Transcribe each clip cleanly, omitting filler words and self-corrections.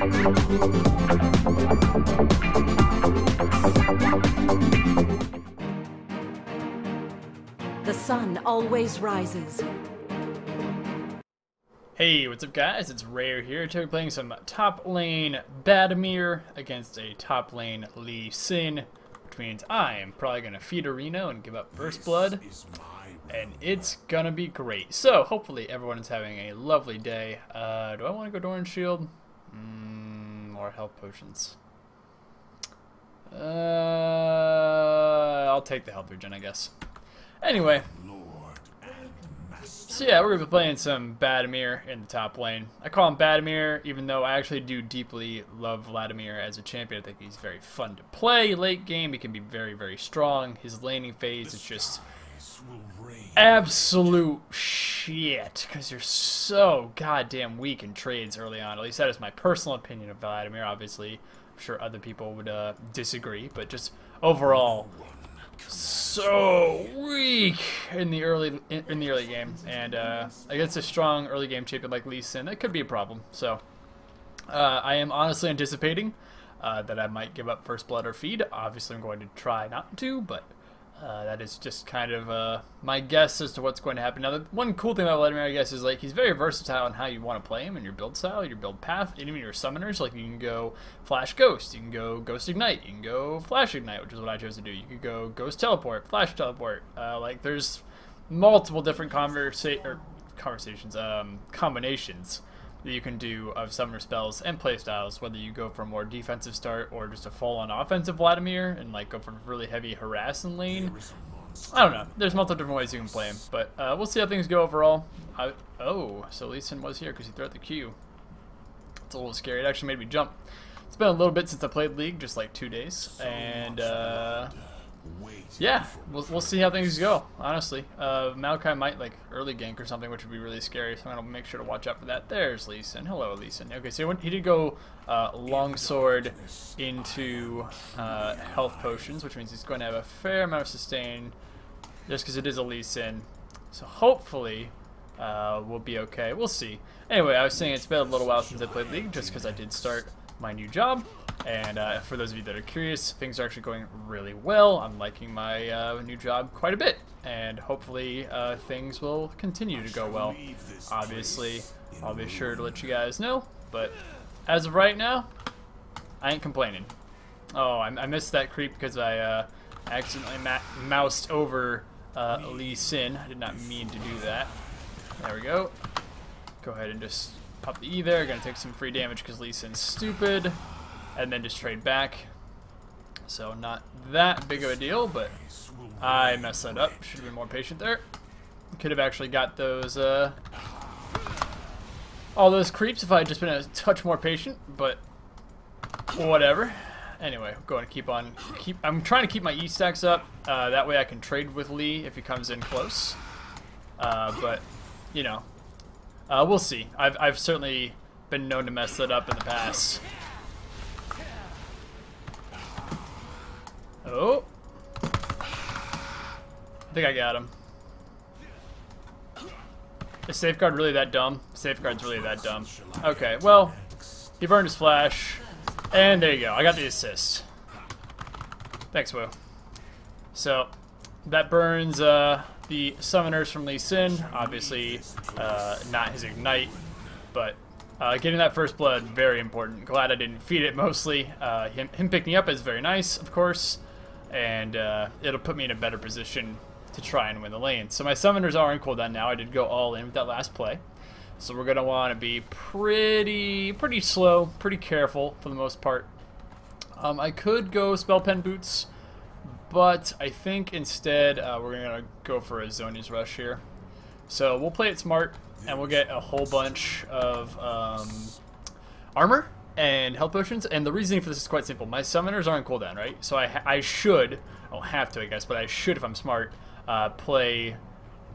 The sun always rises. Hey, what's up guys? It's Rare here. Today we're playing some top lane Badamir against a top lane Lee Sin, which means I am probably going to feed a Reno and give up first blood, and it's going to be great. So, hopefully everyone is having a lovely day. Do I want to go Doran Shield? Or health potions? I'll take the health regen, I guess. Anyway, so yeah, we're going to be playing some Badamir in the top lane. I call him Badamir, even though I actually do deeply love Vladimir as a champion. I think he's very fun to play. Late game, he can be very, very strong. His laning phase is just absolute shit, because you're so goddamn weak in trades early on. At least that is my personal opinion of Vladimir. Obviously, I'm sure other people would disagree, but just overall, so weak in the early game, and against a strong early game champion like Lee Sin, that could be a problem. So I am honestly anticipating that I might give up first blood or feed. Obviously, I'm going to try not to, but that is just kind of my guess as to what's going to happen. Now, the one cool thing about Vladimir, I guess, is like he's very versatile in how you want to play him, and your build style, your build path, and even your summoners. Like you can go Flash Ghost, you can go Ghost Ignite, you can go Flash Ignite, which is what I chose to do. You could go Ghost Teleport, Flash Teleport. Like there's multiple different combinations that you can do of summoner spells and playstyles, whether you go for a more defensive start or just a full-on offensive Vladimir and like go for really heavy harass in lane. I don't know. There's multiple different ways you can play him, but we'll see how things go overall. Oh, so Lee Sin was here because he threw out the Q. It's a little scary. It actually made me jump. It's been a little bit since I played League, just like 2 days, and yeah, we'll see how things go, honestly. Maokai might like early gank or something, which would be really scary, so I'm going to make sure to watch out for that. There's Lee Sin. Hello, Lee Sin. Okay, so he did go longsword into health potions, which means he's going to have a fair amount of sustain, just because it is a Lee Sin. So hopefully we'll be okay. We'll see. Anyway, I was saying it's been a little while since I played League, just because I did start my new job. And for those of you that are curious, things are actually going really well. I'm liking my new job quite a bit, and hopefully things will continue to go well. Obviously, I'll be sure to let you guys know, but as of right now, I ain't complaining. Oh, I missed that creep because I accidentally moused over Lee Sin. I did not mean to do that. There we go. Go ahead and just pop the E there. Gonna take some free damage because Lee Sin's stupid. And then just trade back. So not that big of a deal, but I messed that up. Should have been more patient there. Could have actually got those all those creeps if I had just been a touch more patient, but whatever. Anyway, I'm going to I'm trying to keep my E stacks up. That way I can trade with Lee if he comes in close. But you know, we'll see. I've certainly been known to mess that up in the past. Oh, I think I got him. Is Safeguard really that dumb? Safeguard's really that dumb. Okay, well, he burned his flash, and there you go. I got the assist. Thanks, Wu. So, that burns the summoners from Lee Sin. Obviously, not his Ignite, but getting that first blood, very important. Glad I didn't feed it mostly. Him picking up is very nice, of course. And it'll put me in a better position to try and win the lane. So my summoners are in cooldown now. I did go all in with that last play. So we're going to want to be pretty slow, pretty careful for the most part. I could go Spell Pen Boots, but I think instead we're going to go for a Zonia's Rush here. So we'll play it smart, and we'll get a whole bunch of armor and health potions, and the reasoning for this is quite simple. My summoners are on cooldown, right? So I should, I don't have to, I guess, but I should, if I'm smart, play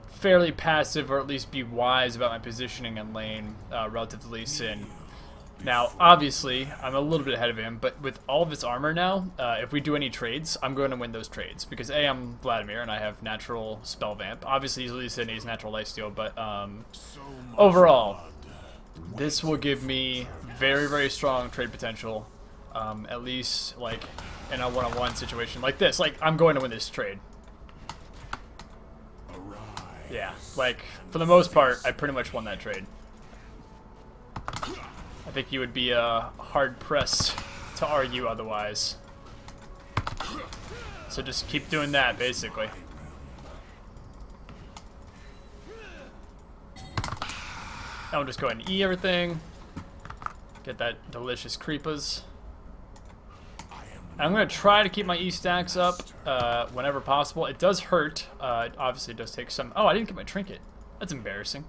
fairly passive, or at least be wise about my positioning in lane relative to Lee Sin. Now, obviously, I'm a little bit ahead of him, but with all of his armor now, if we do any trades, I'm going to win those trades. Because A, I'm Vladimir, and I have natural Spell Vamp. Obviously, he's Lee Sin, he's natural Lifesteal, but overall, this will give me very, very strong trade potential, at least like in a one-on-one situation like this. Like, I'm going to win this trade. Yeah, like, for the most part, I pretty much won that trade. I think you would be hard-pressed to argue otherwise. So just keep doing that, basically. Now we'll just go ahead and E everything. Get that delicious creepers. I'm going to try to keep my E stacks up whenever possible. It does hurt. Obviously, it does take some... Oh, I didn't get my trinket. That's embarrassing.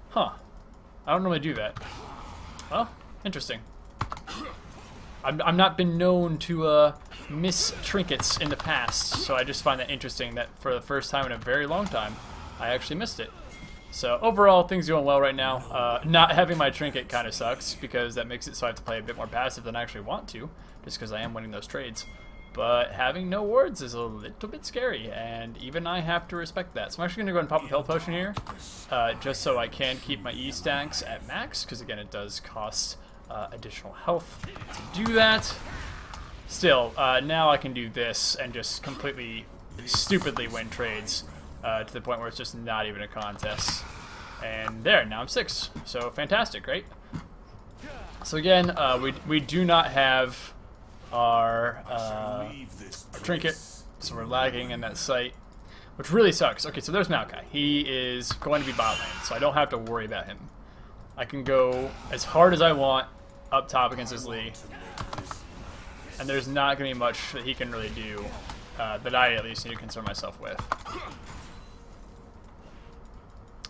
Huh. I don't normally do that. Well, interesting. I've not been known to miss trinkets in the past, so I just find that interesting that for the first time in a very long time, I actually missed it. So overall, things going well right now. Not having my trinket kind of sucks, because that makes it so I have to play a bit more passive than I actually want to, just because I am winning those trades. But having no wards is a little bit scary, and even I have to respect that. So I'm actually going to go ahead and pop a health potion here, just so I can keep my E stacks at max, because again, it does cost additional health to do that. Still, now I can do this and just completely, stupidly win trades to the point where it's just not even a contest. And there, now I'm 6. So fantastic, right? So again, we do not have our trinket, so we're lagging in that site, which really sucks. Okay, so there's Maokai. He is going to be bot lane, so I don't have to worry about him. I can go as hard as I want up top against his Lee, and there's not going to be much that he can really do that I at least need to concern myself with.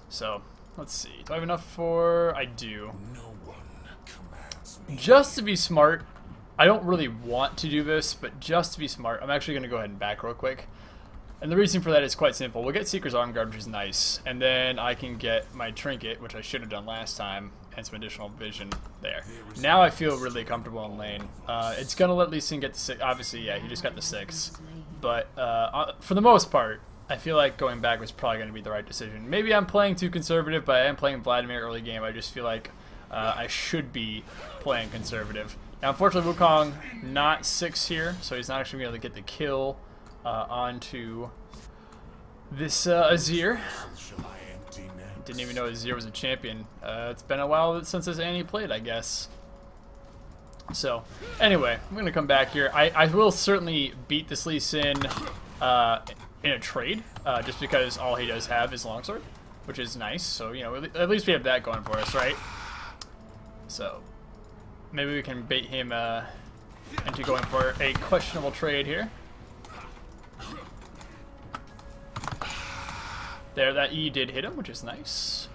So, let's see. Do I have enough for... I do. Just to be smart, I don't really want to do this, but just to be smart, I'm actually going to go ahead and back real quick. And the reason for that is quite simple. We'll get Seeker's Arm Guard, which is nice, and then I can get my Trinket, which I should have done last time, and some additional vision there. Now I feel really comfortable in lane. It's going to let Lee Sin get to 6. Obviously, yeah, he just got the 6. But for the most part, I feel like going back was probably going to be the right decision. Maybe I'm playing too conservative, but I am playing Badamir early game. I just feel like I should be playing conservative. Now, unfortunately, Wukong not 6 here, so he's not actually going to be able to get the kill onto this Azir. Didn't even know Azir was a champion. It's been a while since this Annie played, I guess. So, anyway, I'm going to come back here. I will certainly beat this Lee Sin in a trade, just because all he does have is Longsword, which is nice. So, you know, at least we have that going for us, right? So, maybe we can bait him into going for a questionable trade here. There, that E did hit him, which is nice.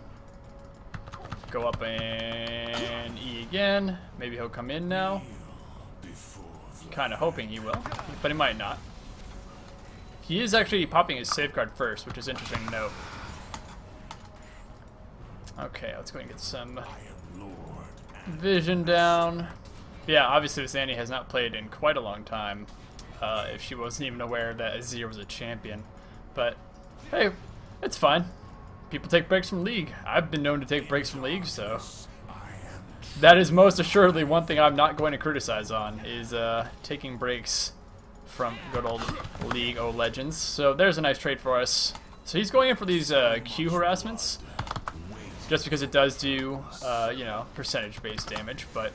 Go up and E again. Maybe he'll come in now. Kind of hoping he will, but he might not. He is actually popping his safeguard first, which is interesting to note. Okay, let's go and get some vision down. Yeah, obviously this Annie has not played in quite a long time, if she wasn't even aware that Azir was a champion. But, hey, it's fine. People take breaks from League. I've been known to take breaks from League, so... That is most assuredly one thing I'm not going to criticize on, is taking breaks from good old League of Legends. So there's a nice trade for us. So he's going in for these Q harassments, just because it does do, you know, percentage-based damage. But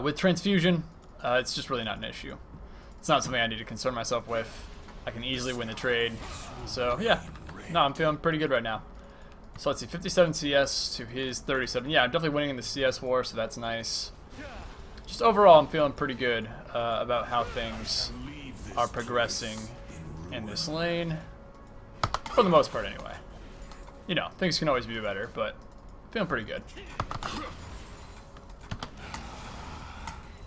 with Transfusion, it's just really not an issue. It's not something I need to concern myself with. I can easily win the trade. So yeah, no, I'm feeling pretty good right now. So let's see, 57 CS to his 37. Yeah, I'm definitely winning in the CS war, so that's nice. Just overall, I'm feeling pretty good about how things are progressing in this lane. For the most part, anyway. You know, things can always be better, but feeling pretty good.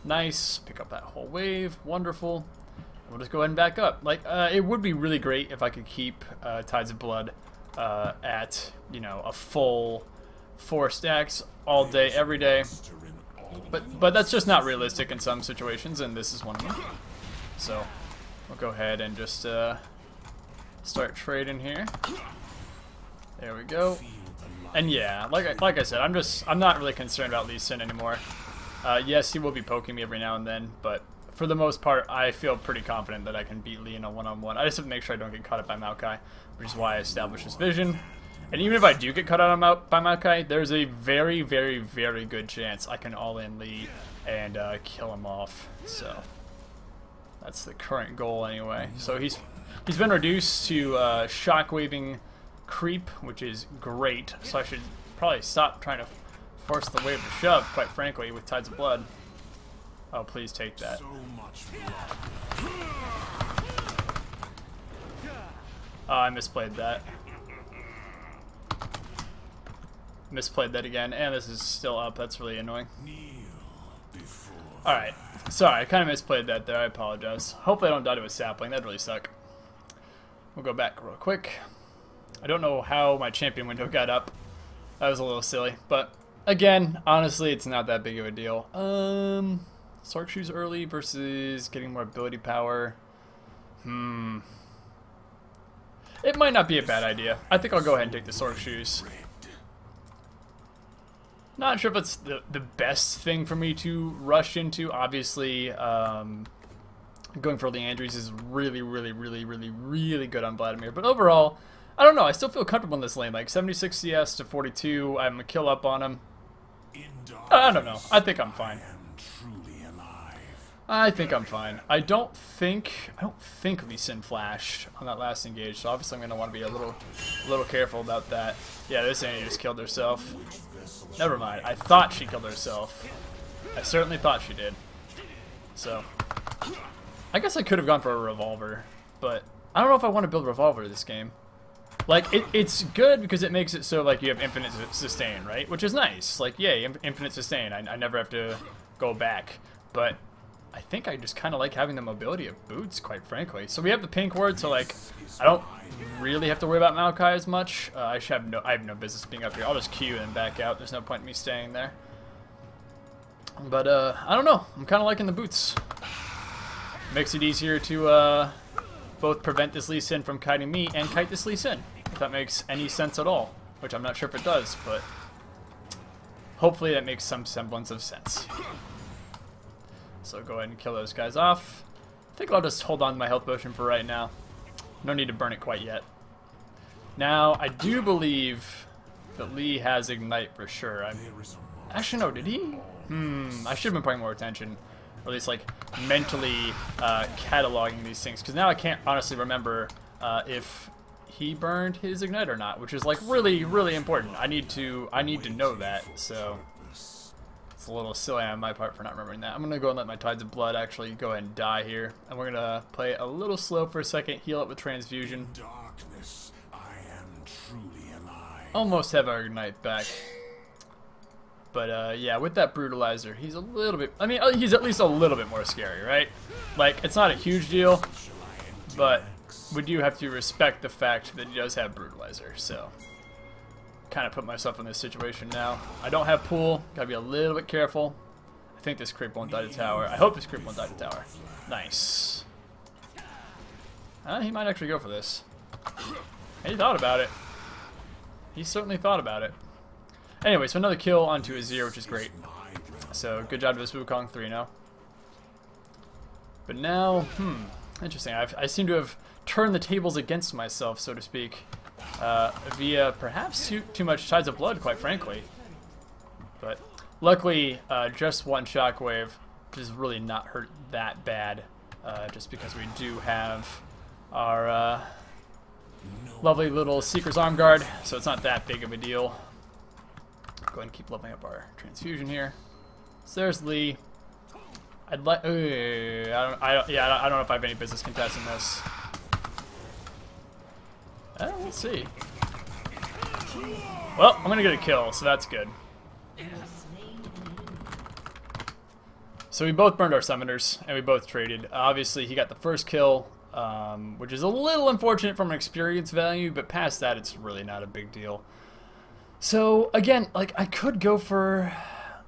Nice. Pick up that whole wave. Wonderful. We'll just go ahead and back up. Like, it would be really great if I could keep Tides of Blood at, you know, a full 4 stacks all day, every day. But that's just not realistic in some situations, and this is one of them. So we'll go ahead and just start trading here. There we go. And yeah, like I said, I'm not really concerned about Lee Sin anymore. Yes, he will be poking me every now and then, but for the most part, I feel pretty confident that I can beat Lee in a one-on-one. I just have to make sure I don't get caught up by Maokai, which is why I established this vision. And even if I do get caught out by Maokai, there's a very, very, very good chance I can all-in Lee and kill him off. So that's the current goal anyway. So he's been reduced to shockwaving creep, which is great. So I should probably stop trying to force the wave to shove, quite frankly, with Tides of Blood. Oh, please take that. Oh, I misplayed that. Misplayed that again, and this is still up. That's really annoying. Alright, sorry, I kind of misplayed that there. I apologize. Hopefully I don't die to a sapling. That'd really suck. We'll go back real quick. I don't know how my champion window got up. That was a little silly, but again, honestly, it's not that big of a deal. Sark Shoes early versus getting more ability power. It might not be a bad idea. I think I'll go ahead and take the Sark Shoes. Not sure if it's the best thing for me to rush into. Obviously, going for Leandries is really, really, really, really, really good on Badamir. But overall, I don't know. I still feel comfortable in this lane. Like 76 CS to 42. I'm a kill up on him. I don't know. I think I'm fine. I think I'm fine. I don't think Lee Sin flashed on that last engage, so obviously I'm gonna want to be a little careful about that. Yeah, this Annie just killed herself. Never mind. I thought she killed herself. I certainly thought she did. So I guess I could have gone for a revolver, but I don't know if I want to build revolver this game. Like it's good because it makes it so like you have infinite sustain, right? Which is nice. Like yay, infinite sustain. I never have to go back, but I think I just kind of like having the mobility of boots, quite frankly. So we have the pink ward, so like I don't really have to worry about Maokai as much. I have no business being up here. I'll just Q and back out. There's no point in me staying there. But I don't know. I'm kind of liking the boots. Makes it easier to both prevent this Lee Sin from kiting me and kite this Lee Sin, if that makes any sense at all. Which I'm not sure if it does, but hopefully that makes some semblance of sense. So go ahead and kill those guys off. I think I'll just hold on to my health potion for right now. No need to burn it quite yet. Now, I do believe that Lee has Ignite for sure. Actually, no, did he? I should have been paying more attention. Or at least, like, mentally cataloging these things. Because now I can't honestly remember if he burned his Ignite or not. Which is, like, really, really important. I need to know that, so it's a little silly on my part for not remembering that. I'm going to go and let my Tides of Blood actually go ahead and die here. And we're going to play a little slow for a second, heal up with Transfusion. Darkness, I am truly alive. Almost have our Ignite back. But yeah, with that Brutalizer, he's a little bit, I mean, he's at least a little bit more scary, right? Like, it's not a huge deal, but we do have to respect the fact that he does have Brutalizer, so kind of put myself in this situation now. I don't have pool. Gotta be a little bit careful. I think this creep won't die to tower. I hope this creep won't die to tower. Nice. He might actually go for this. He thought about it. He certainly thought about it. Anyway, so another kill onto Azir, which is great. So good job to this Wukong 3 now. But now, interesting. I seem to have turned the tables against myself, so to speak. Via perhaps too much Tides of Blood, quite frankly. But luckily, just one shockwave, which is really not hurt that bad, just because we do have our lovely little Seeker's Arm Guard, so it's not that big of a deal. Go ahead and keep leveling up our Transfusion here. So there's Lee. I'd like. I don't know if I have any business contesting this. Let's see. Well, I'm gonna get a kill, so that's good. So we both burned our summoners, and we both traded. Obviously, he got the first kill, which is a little unfortunate from an experience value, but past that, it's really not a big deal. So, again, like, I could go for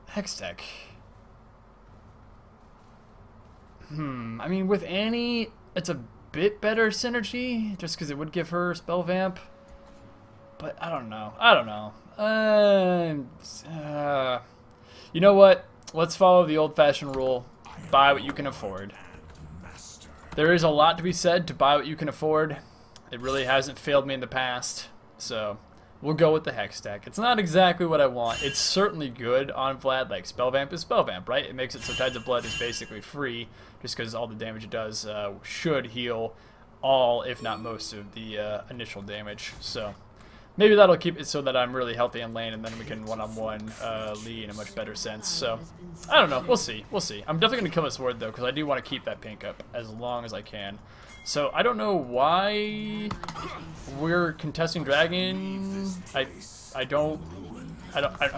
Hextech. I mean, with Annie, it's a bit better synergy, just because it would give her Spell Vamp. But I don't know. You know what? Let's follow the old-fashioned rule. Buy what you can afford. There is a lot to be said to buy what you can afford. It really hasn't failed me in the past. So, we'll go with the Hex deck. It's not exactly what I want. It's certainly good on Vlad. Like, Spellvamp is Spellvamp, right? It makes it so Tides of Blood is basically free, just because all the damage it does should heal all, if not most, of the initial damage. So, maybe that'll keep it so that I'm really healthy in lane, and then we can one-on-one Lee in a much better sense. So, I don't know. We'll see. We'll see. I'm definitely going to kill this ward, though, because I do want to keep that pink up as long as I can. So, I don't know why we're contesting Dragon. I'm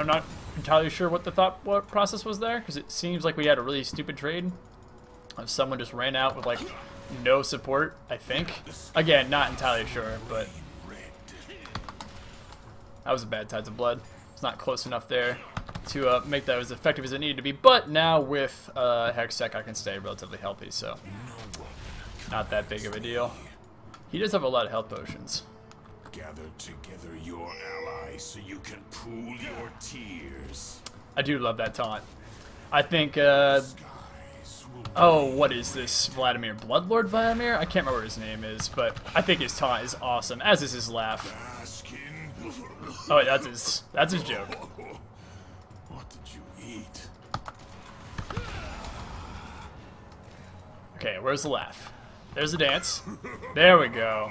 not entirely sure what the thought process was there, because it seems like we had a really stupid trade of someone just ran out with, like, no support, I think. Again, not entirely sure, but that was a bad Tides of Blood. It's not close enough there to make that as effective as it needed to be. But now with Hex Tech, I can stay relatively healthy, so not that big of a deal. He does have a lot of health potions. Gather together your allies so you can pool your tears. I do love that taunt. I think, oh, what is this? Badamir? Bloodlord Badamir? I can't remember what his name is, but I think his taunt is awesome, as is his laugh. Oh, wait, that's his joke. What did you eat? Okay, where's the laugh? There's the dance. There we go.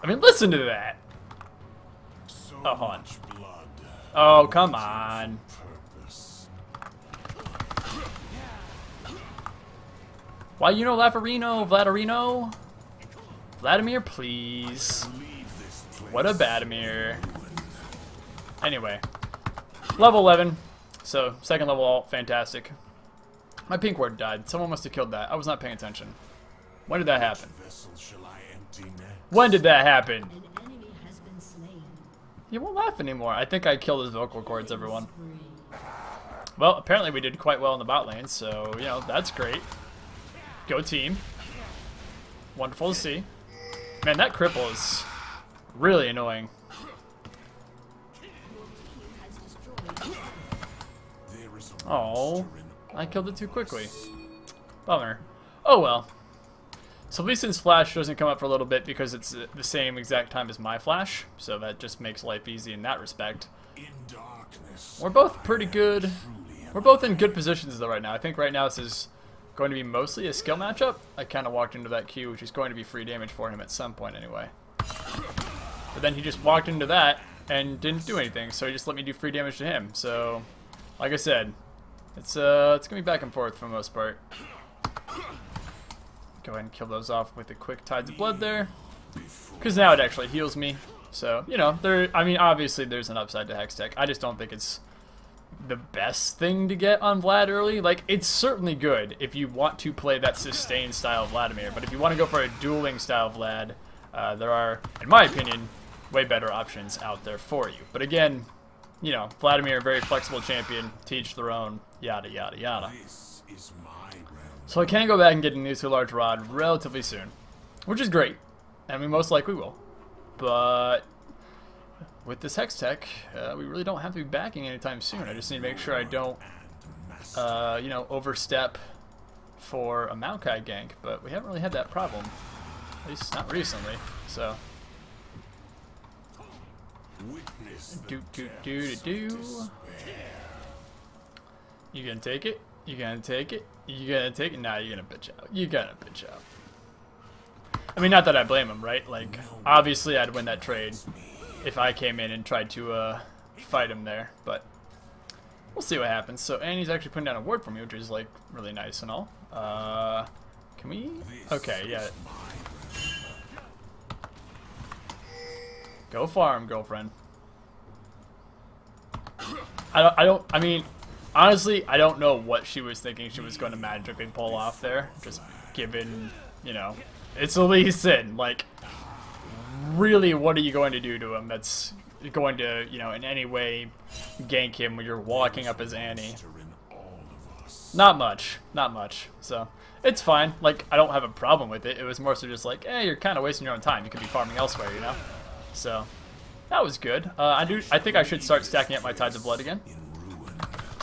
I mean, listen to that. Oh, hold on. Oh, come on. Why you know Lafarino, Vladarino? Vladimir, please. What a Badamir. Anyway, level 11. So, second level ult, fantastic. My pink ward died. Someone must have killed that. I was not paying attention. When did that happen? When did that happen? You won't laugh anymore. I think I killed his vocal cords, everyone. Well, apparently we did quite well in the bot lane, so, you know, that's great. Go team. Wonderful to see. Man, that cripple is really annoying. Oh, I killed it too quickly. Bummer. Oh well. So Lee Sin's flash doesn't come up for a little bit because it's the same exact time as my flash, so that just makes life easy in that respect. We're both pretty good. We're both in good positions though right now. I think right now this is going to be mostly a skill matchup. I kind of walked into that Q, which is going to be free damage for him at some point anyway. But then he just walked into that and didn't do anything, so he just let me do free damage to him. So, like I said, it's gonna be back and forth for the most part. Go ahead and kill those off with a quick Tides of Blood there, because now it actually heals me. So, you know, I mean, obviously there's an upside to Hex Tech. I just don't think it's the best thing to get on Vlad early. Like, it's certainly good if you want to play that sustained style Vladimir, but if you want to go for a dueling style Vlad, there are, in my opinion, way better options out there for you. But again, you know, Vladimir, a very flexible champion, to each their own, yada yada yada. So I can go back and get a new too large rod relatively soon, which is great, and we most likely will. But with this Hex Tech, we really don't have to be backing anytime soon. I just need to make sure I don't, you know, overstep for a Maokai gank, but we haven't really had that problem, at least not recently. So, You gonna take it? You gonna take it? You gonna take it? Nah, you're gonna bitch out. You gotta bitch out. I mean, not that I blame him, right? Like, obviously I'd win that trade if I came in and tried to fight him there, but we'll see what happens. So, and he's actually putting down a ward for me, which is like really nice and all. Can we? Okay, yeah. Go farm, girlfriend. I mean, honestly, I don't know what she was thinking she was going to magically pull off there, just given, you know, it's Lee Sin. Like, really, what are you going to do to him that's going to, you know, in any way gank him when you're walking up as Annie? Not much. Not much. So, it's fine. Like, I don't have a problem with it. It was more so just like, you're kind of wasting your own time. You could be farming elsewhere, you know? So, That was good. I think I should start stacking up my Tides of Blood again.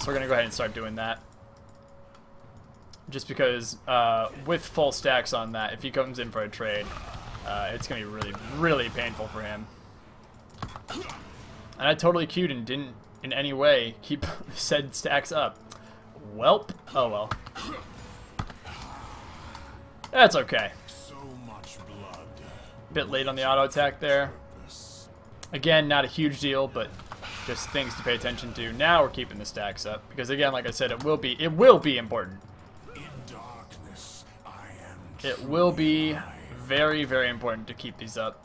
So we're gonna go ahead and start doing that. Just because with full stacks on that, if he comes in for a trade, it's gonna be really, really painful for him. And I totally queued and didn't in any way keep said stacks up. Welp. Oh well. That's okay. Bit late on the auto attack there. Again, not a huge deal, but just things to pay attention to. Now we're keeping the stacks up because, again, like I said, it will be important. It will be very, very important to keep these up,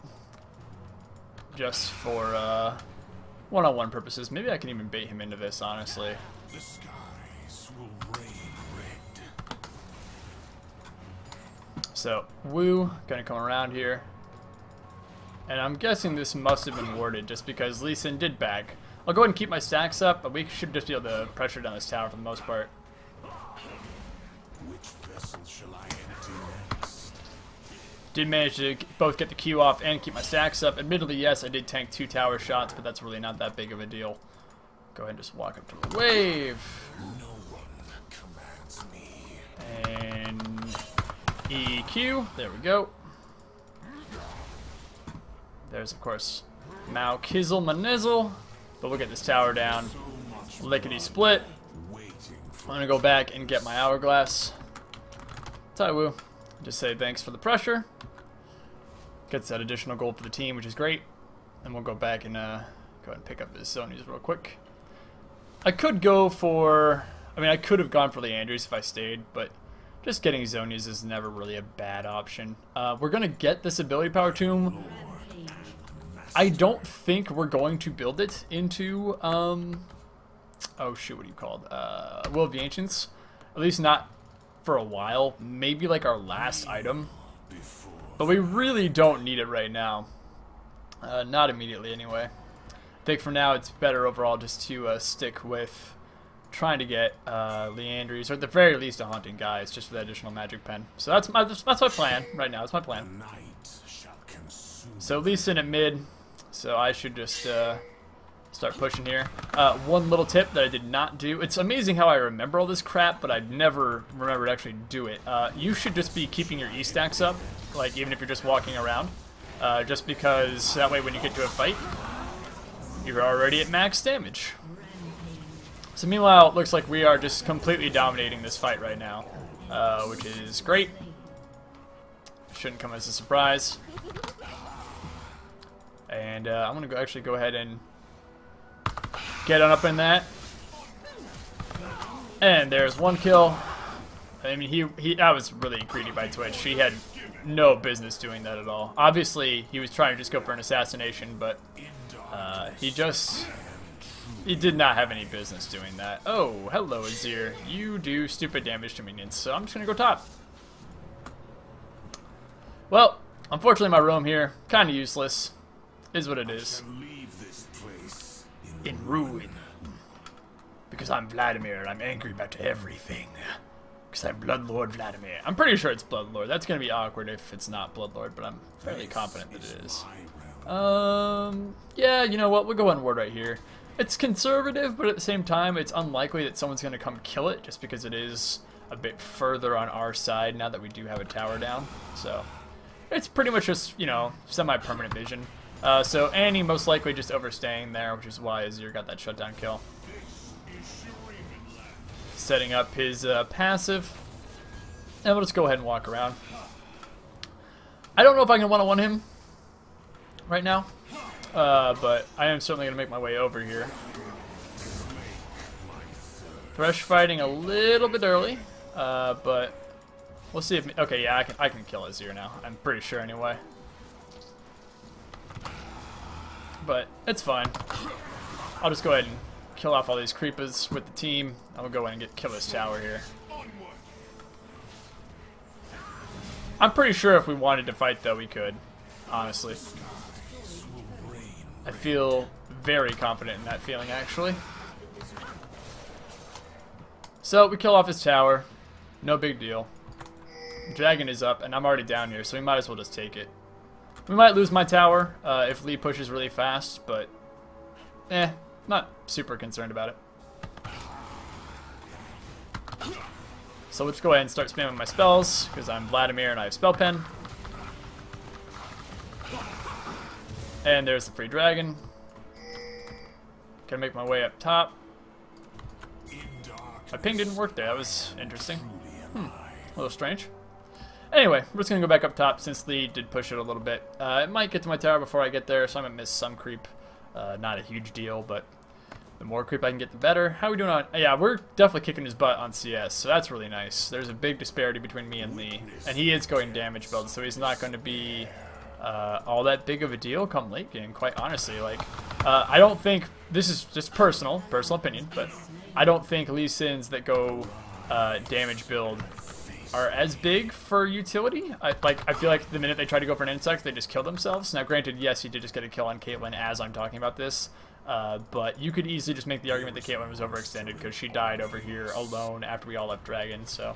just for one-on-one purposes. Maybe I can even bait him into this, honestly. The skies will rain red. So Wu gonna come around here. And I'm guessing this must have been warded just because Lee Sin did back. I'll go ahead and keep my stacks up, but we should just be able to pressure down this tower for the most part. Which vessel shall I empty next? Did manage to both get the Q off and keep my stacks up. Admittedly, yes, I did tank 2 tower shots, but that's really not that big of a deal. Go ahead and just walk up to the wave. No one commands me. And EQ. There we go. There's, of course, Mao Kizzle Manizzle. But we'll get this tower down. Lickety split. I'm going to go back and get my hourglass. Taiwu. Just say thanks for the pressure. Gets that additional gold for the team, which is great. And we'll go back and go ahead and pick up his Zonies real quick. I could go for... I mean, I could have gone for Leandries if I stayed, but just getting Zonies is never really a bad option. We're going to get this ability power tomb. I don't think we're going to build it into, oh shoot, what do you call it? Will of the Ancients. At least not for a while. Maybe like our last item. But we really don't need it right now. Not immediately anyway. I think for now it's better overall just to stick with trying to get Leandries, or at the very least a Haunting Guise, just for the additional magic pen. So that's my plan right now. That's my plan. So Lee Sin at mid. So I should just start pushing here. One little tip that I did not do. It's amazing how I remember all this crap, but I never remember to actually do it. You should just be keeping your E-stacks up, like even if you're just walking around. Just because that way when you get to a fight, you're already at max damage. So meanwhile, it looks like we are just completely dominating this fight right now, which is great. Shouldn't come as a surprise. And I'm going to actually go ahead and get on up in that. And there's one kill. I mean, that was really greedy by Twitch. He had no business doing that at all. Obviously, he was trying to just go for an assassination, but he did not have any business doing that. Oh, hello, Azir. You do stupid damage to minions, so I'm just going to go top. Well, unfortunately, my roam here, kind of useless. Is what it is. In ruin. Because I'm Vladimir and I'm angry about everything. Because I'm Bloodlord Vladimir. I'm pretty sure it's Bloodlord. That's going to be awkward if it's not Bloodlord, but I'm fairly confident that it is. Yeah, you know what? We'll go on ward right here. It's conservative, but at the same time, it's unlikely that someone's going to come kill it just because it is a bit further on our side now that we do have a tower down. So, it's pretty much just, you know, semi-permanent vision. So Annie most likely just overstaying there, which is why Azir got that shutdown kill. Setting up his passive. And we'll just go ahead and walk around. I don't know if I can one-on-one him right now, but I am certainly going to make my way over here. Thresh fighting a little bit early, but we'll see if... Okay, yeah, I can kill Azir now. I'm pretty sure anyway. But it's fine. I'll just go ahead and kill off all these creepers with the team. I'm gonna go ahead and kill this tower here. I'm pretty sure if we wanted to fight, though, we could. Honestly, I feel very confident in that feeling, actually. So we kill off his tower. No big deal. Dragon is up, and I'm already down here, so we might as well just take it. We might lose my tower if Lee pushes really fast, but not super concerned about it. So let's go ahead and start spamming my spells, because I'm Badamir and I have Spell Pen. And there's the free dragon. Gonna make my way up top. My ping didn't work there, that was interesting. A little strange. Anyway, we're just gonna go back up top since Lee did push it a little bit. It might get to my tower before I get there, so I might miss some creep. Not a huge deal, but the more creep I can get, the better. How are we doing on... Yeah, we're definitely kicking his butt on CS, so that's really nice. There's a big disparity between me and Lee. And he is going damage build, so he's not going to be all that big of a deal come late game, quite honestly. Like, I don't think... This is just personal opinion, but I don't think Lee Sins that go damage build are as big for utility. I feel like the minute they try to go for an insect, they just kill themselves. Now, granted, yes, he did just get a kill on Caitlyn as I'm talking about this. But you could easily just make the argument that Caitlyn was overextended because she died over here alone after we all left Dragon, so...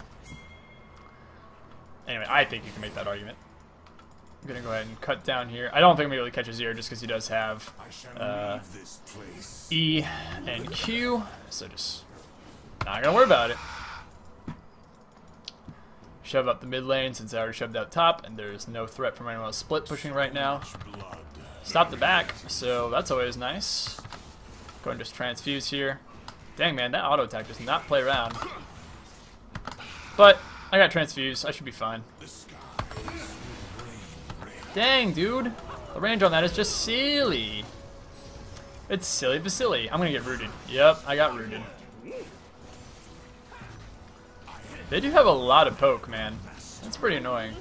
Anyway, I think you can make that argument. I'm gonna go ahead and cut down here. I don't think I'm gonna be able to catch a Zero just because he does have E and Q, so just not gonna worry about it. Shove up the mid lane since I already shoved out top, and there's no threat from anyone else split pushing right now. Stop the back, so that's always nice. Go and just transfuse here. Dang, man, that auto attack does not play around. But I got transfuse, I should be fine. Dang, dude. The range on that is just silly. It's silly but silly. I'm gonna get rooted. Yep, I got rooted. They do have a lot of poke, man. That's pretty annoying.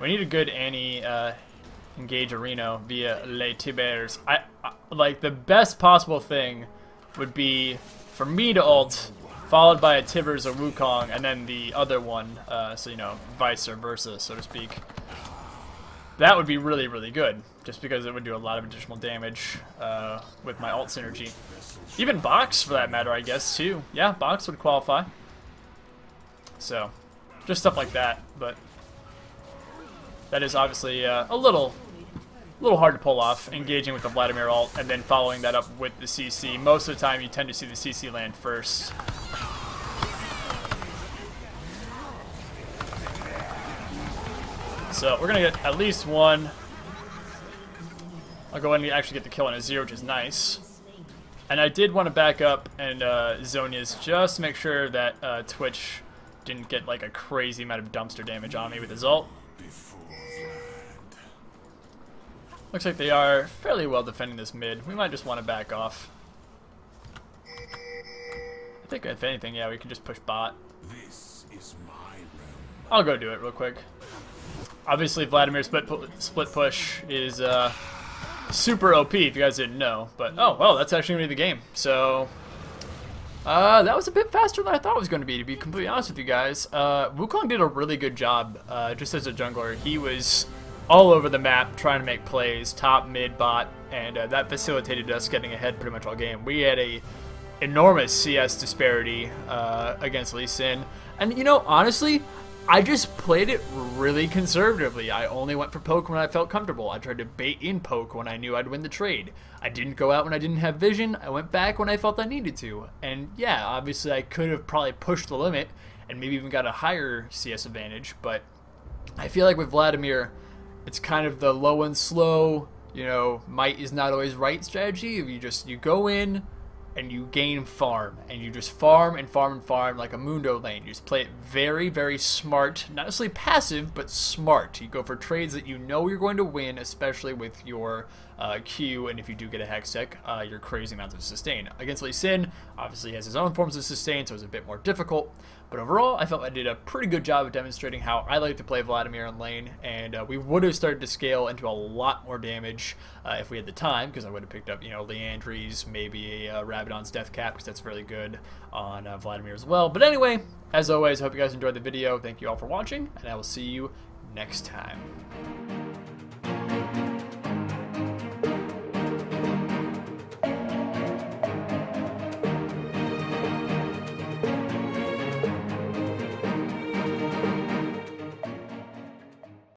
We need a good Annie engage Areno via Les Tibers. Like, the best possible thing would be for me to ult, followed by a Tivers or Wukong, and then the other one, so, you know, vice versa, so to speak. That would be really, really good, just because it would do a lot of additional damage with my ult synergy. Even Box, for that matter, I guess, too. Yeah, Box would qualify. So, just stuff like that, but that is obviously a little hard to pull off, engaging with the Badamir ult and then following that up with the CC. Most of the time you tend to see the CC land first. So we're going to get at least one. I'll go ahead and actually get the kill on a Zero, which is nice. And I did want to back up and Zonia's just to make sure that Twitch didn't get like a crazy amount of dumpster damage on me with his ult. Looks like they are fairly well defending this mid. We might just want to back off. I think if anything, yeah, we can just push bot. I'll go do it real quick. Obviously, Vladimir split push is super OP if you guys didn't know. But oh well, that's actually gonna be the game. So that was a bit faster than I thought it was going to be completely honest with you guys. Wukong did a really good job just as a jungler. He was all over the map trying to make plays, top, mid, bot, and that facilitated us getting ahead pretty much all game. We had a enormous CS disparity against Lee Sin, and you know, honestly, I just played it really conservatively. I only went for poke when I felt comfortable. I tried to bait in poke when I knew I'd win the trade. I didn't go out when I didn't have vision. I went back when I felt I needed to. And yeah, obviously I could have probably pushed the limit and maybe even got a higher CS advantage, but I feel like with Badamir, it's kind of the low and slow, you know, might is not always right strategy. If you go in and you gain farm, and you just farm and farm and farm like a Mundo lane. You just play it very, very smart, not necessarily passive, but smart. You go for trades that you know you're going to win, especially with your Q, and if you do get a Hextech, your crazy amounts of sustain. Against Lee Sin, obviously he has his own forms of sustain, so it's a bit more difficult. But overall, I felt I did a pretty good job of demonstrating how I like to play Badamir in lane, and we would have started to scale into a lot more damage if we had the time, because I would have picked up, you know, Leandry's, maybe a Rabadon's Death Cap, because that's really good on Badamir as well. But anyway, as always, I hope you guys enjoyed the video. Thank you all for watching, and I will see you next time.